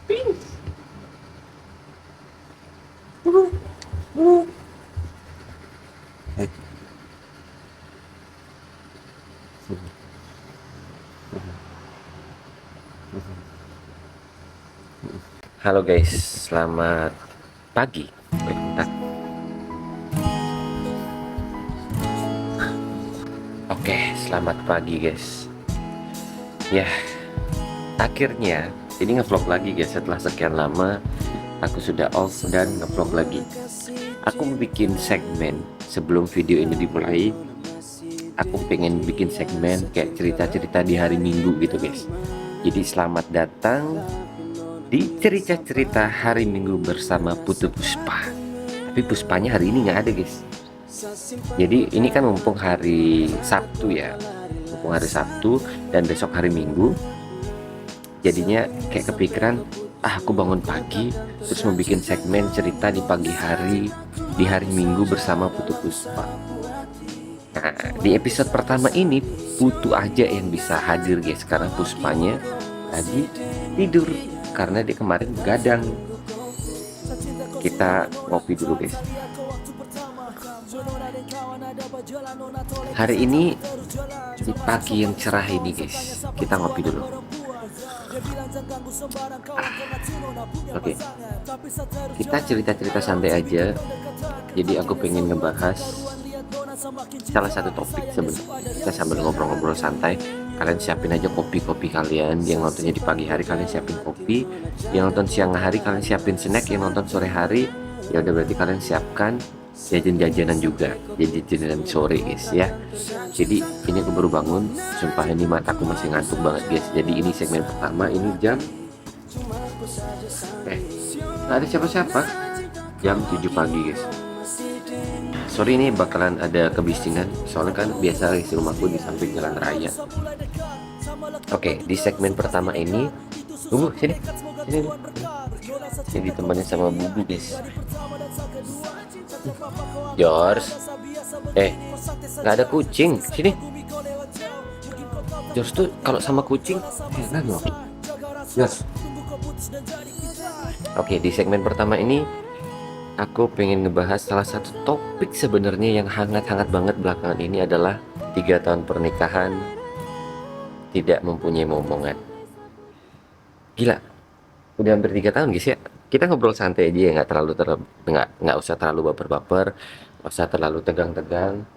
Ping. Eh. Halo guys, selamat pagi. Bentar. Oke, selamat pagi guys. Ya, akhirnya ini ngevlog lagi guys. Setelah sekian lama aku sudah off dan ngevlog lagi. Aku mau bikin segmen sebelum video ini dimulai. Aku pengen bikin segmen kayak cerita-cerita di hari Minggu gitu guys. Jadi selamat datang di cerita-cerita hari Minggu bersama Putu Puspa. Tapi Puspanya hari ini nggak ada guys. Jadi ini kan mumpung hari Sabtu ya, mumpung hari Sabtu dan besok hari Minggu. Jadinya kayak kepikiran, aku bangun pagi terus mau bikin segmen cerita di pagi hari di hari Minggu bersama Putu Puspa. Nah, di episode pertama ini Putu aja yang bisa hadir guys, karena Puspanya tadi tidur karena dia kemarin begadang. Kita ngopi dulu guys. Hari ini di pagi yang cerah ini guys, kita ngopi dulu. Oke, kita cerita-cerita santai aja. Jadi aku pengen ngebahas salah satu topik sebenarnya. Kita sambil ngobrol-ngobrol santai. Kalian siapin aja kopi-kopi kalian. Yang nontonnya di pagi hari kalian siapin kopi. Yang nonton siang hari kalian siapin snack. Yang nonton sore hari ya udah berarti kalian siapkan jajan-jajanan juga, jajan-jajanan sore guys ya. Jadi ini aku baru bangun, sumpah ini mataku masih ngantuk banget guys. Jadi ini segmen pertama, ini jam nggak ada siapa-siapa, jam 7 pagi guys. Sorry ini bakalan ada kebisingan, soalnya kan biasa di rumahku di samping jalan raya. Oke, di segmen pertama ini tunggu sini ini ditemani sama Bubu guys. George, nggak ada kucing sini. George tuh kalau sama kucing heran loh. George. Oke, di segmen pertama ini aku pengen ngebahas salah satu topik sebenarnya yang hangat-hangat banget belakangan ini adalah 3 tahun pernikahan tidak mempunyai momongan. Gila, udah hampir 3 tahun guys ya. Kita ngobrol santai aja ya, nggak usah terlalu baper-baper, nggak usah terlalu tegang-tegang.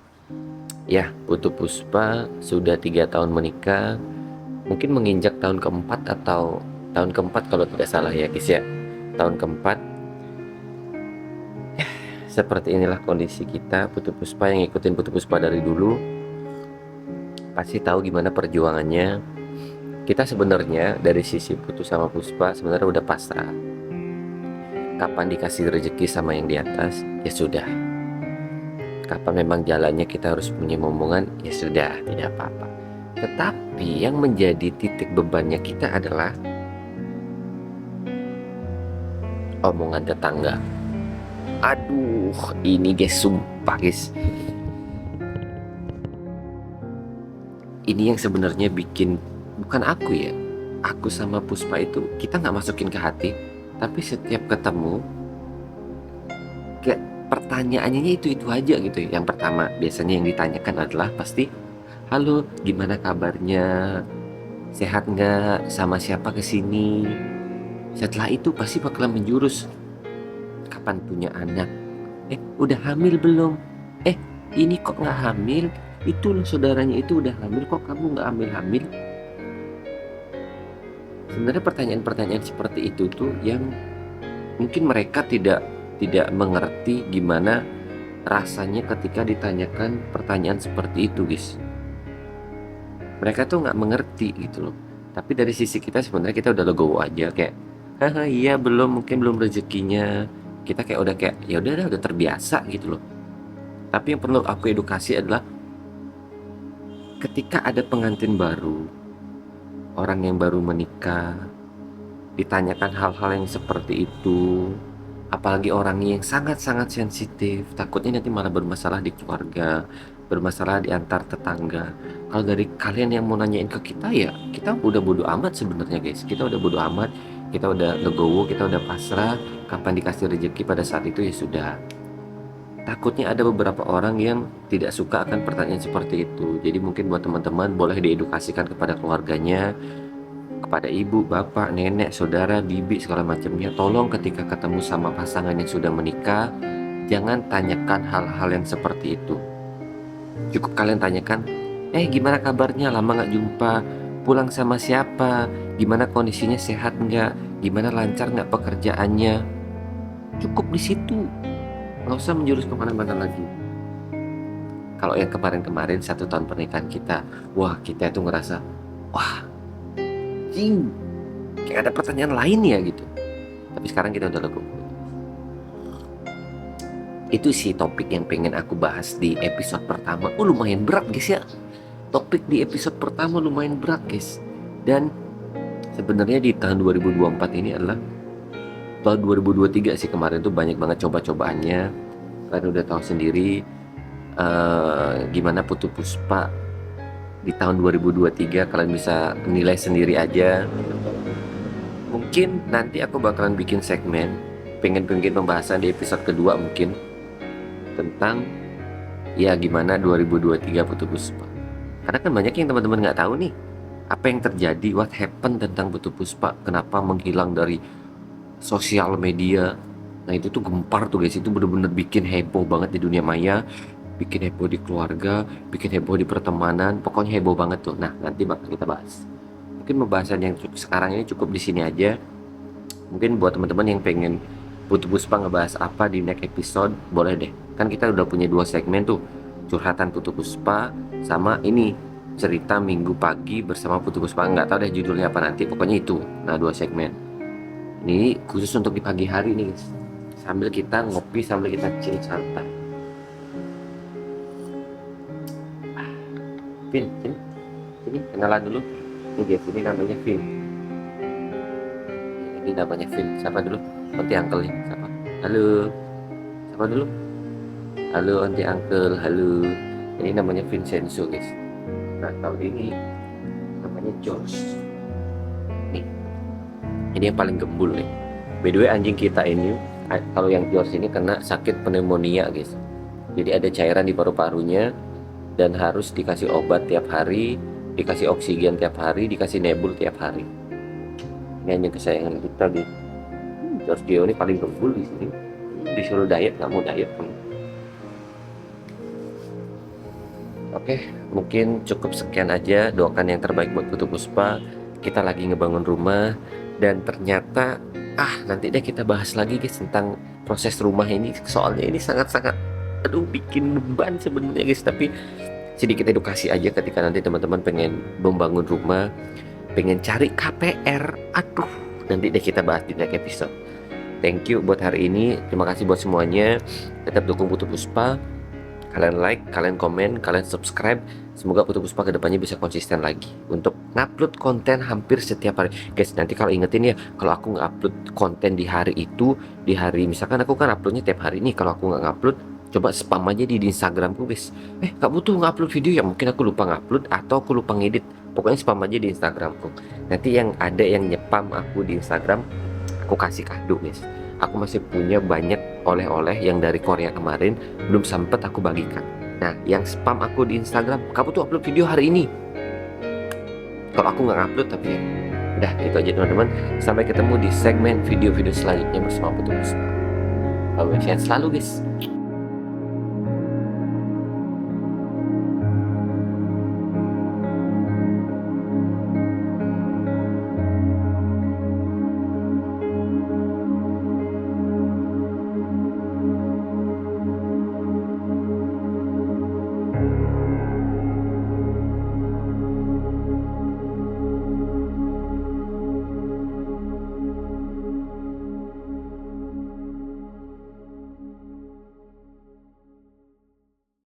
Ya, Putu Puspa sudah 3 tahun menikah, mungkin menginjak tahun keempat atau tahun keempat kalau tidak salah ya guys ya. Tahun keempat. Seperti inilah kondisi kita. Putu Puspa yang ngikutin Putu Puspa dari dulu pasti tahu gimana perjuangannya. Kita sebenarnya dari sisi Putu sama Puspa sebenarnya udah pasrah. Kapan dikasih rezeki sama yang di atas, ya sudah. Kapan memang jalannya kita harus punya momongan, ya sudah, tidak apa-apa. Tetapi yang menjadi titik bebannya kita adalah omongan tetangga. Aduh, ini guys, sumpah guys. Ini yang sebenarnya bikin, bukan aku ya, aku sama Puspa itu kita nggak masukin ke hati. Tapi setiap ketemu kayak pertanyaannya itu aja gitu. Yang pertama biasanya yang ditanyakan adalah pasti, halo gimana kabarnya, sehat nggak, sama siapa kesini. Setelah itu pasti bakalan menjurus, kapan punya anak, udah hamil belum, ini kok nggak hamil, itu loh saudaranya itu udah hamil, kok kamu nggak hamil-hamil. Sebenarnya pertanyaan-pertanyaan seperti itu tuh yang mungkin mereka tidak mengerti gimana rasanya ketika ditanyakan pertanyaan seperti itu guys. Mereka tuh nggak mengerti gitu loh. Tapi dari sisi kita sebenarnya kita udah legowo aja kayak, haha iya belum, mungkin belum rezekinya. Kita kayak udah kayak ya udah terbiasa gitu loh. Tapi yang perlu aku edukasi adalah ketika ada pengantin baru, orang yang baru menikah, ditanyakan hal-hal yang seperti itu, apalagi orang yang sangat-sangat sensitif, takutnya nanti malah bermasalah di keluarga, bermasalah di antar tetangga. Kalau dari kalian yang mau nanyain ke kita ya, kita udah bodo amat sebenarnya guys. Kita udah bodo amat. kita udah legowo, kita udah pasrah. Kapan dikasih rezeki pada saat itu ya sudah. Takutnya ada beberapa orang yang tidak suka akan pertanyaan seperti itu. Jadi mungkin buat teman-teman boleh diedukasikan kepada keluarganya, kepada ibu, bapak, nenek, saudara, bibi, segala macamnya. Tolong ketika ketemu sama pasangan yang sudah menikah, jangan tanyakan hal-hal yang seperti itu. Cukup kalian tanyakan, gimana kabarnya, lama gak jumpa, pulang sama siapa, gimana kondisinya, sehat nggak, gimana lancar nggak pekerjaannya. Cukup di situ, nggak usah menjurus kemana-mana lagi. Kalau yang kemarin-kemarin 1 tahun pernikahan kita, wah kita itu ngerasa, wah jing, kayak ada pertanyaan lain ya gitu. Tapi sekarang kita udah legowo. Itu sih topik yang pengen aku bahas di episode pertama. Lumayan berat guys ya. Topik di episode pertama lumayan berat guys. Dan sebenarnya di tahun 2024 ini adalah tahun 2023 sih. Kemarin tuh banyak banget coba-cobaannya. Kalian udah tahu sendiri gimana Putu Puspa di tahun 2023. Kalian bisa nilai sendiri aja. Mungkin nanti aku bakalan bikin segmen pengen pembahasan di episode kedua mungkin tentang ya gimana 2023 Putu Puspa. Karena kan banyak yang teman-teman nggak tahu nih apa yang terjadi, what happened tentang Putu Puspa, kenapa menghilang dari sosial media. Nah itu tuh gempar tuh guys, itu bener-bener bikin heboh banget di dunia maya, bikin heboh di keluarga, bikin heboh di pertemanan, pokoknya heboh banget tuh. Nah nanti bakal kita bahas. Mungkin pembahasan yang sekarang ini cukup di sini aja. Mungkin buat teman-teman yang pengen Putu Puspa ngebahas apa di next episode, boleh deh. Kan kita udah punya 2 segmen tuh, curhatan Putu Puspa sama ini cerita minggu pagi bersama Putu Puspa. Nggak tahu deh judulnya apa nanti, pokoknya itu. Nah 2 segmen ini khusus untuk di pagi hari nih guys, sambil kita ngopi, sambil kita chill santai. Vin, sini kenalan dulu. Ini guys, ini namanya Vin. Ini namanya Vin. Siapa dulu? Nanti uncle nih, siapa? Halo. Siapa dulu? Halo anti uncle, halo. Ini namanya Vincenzo guys. Nah kalau ini namanya George. Nih, ini yang paling gembul nih. By the way anjing kita ini, kalau yang George ini kena sakit pneumonia guys. Jadi ada cairan di paru-parunya dan harus dikasih obat tiap hari, dikasih oksigen tiap hari, dikasih nebul tiap hari. Ini anjing kesayangan kita guys. George Gio ini paling gembul di sini. Disuruh diet nggak mau diet. Oke, mungkin cukup sekian aja. Doakan yang terbaik buat Putu Puspa. Kita lagi ngebangun rumah dan ternyata nanti deh kita bahas lagi guys tentang proses rumah ini. Soalnya ini sangat-sangat bikin beban sebenarnya guys. Tapi sedikit edukasi aja ketika nanti teman-teman pengen membangun rumah, pengen cari KPR. Nanti deh kita bahas di next episode. Thank you buat hari ini. Terima kasih buat semuanya. Tetap dukung Putu Puspa. Kalian like, kalian komen, kalian subscribe. Semoga Putu Puspa kedepannya bisa konsisten lagi untuk ngupload konten hampir setiap hari. Guys, nanti kalau ingetin ya, kalau aku nge-upload konten di hari itu, di hari misalkan aku kan uploadnya tiap hari nih. Kalau aku nggak ngupload, coba spam aja di Instagramku guys. Gak butuh ngupload video ya, mungkin aku lupa ngupload atau aku lupa ngedit. Pokoknya spam aja di Instagramku. Nanti yang ada yang nyepam aku di Instagram, aku kasih kado guys. Aku masih punya banyak oleh-oleh yang dari Korea kemarin belum sempet aku bagikan. Nah yang spam aku di Instagram, kamu tuh upload video hari ini. Kalau aku nggak upload tapi ya udah itu aja teman-teman. Sampai ketemu di segmen video-video selanjutnya bersama Putu Puspa. Sehat selalu guys.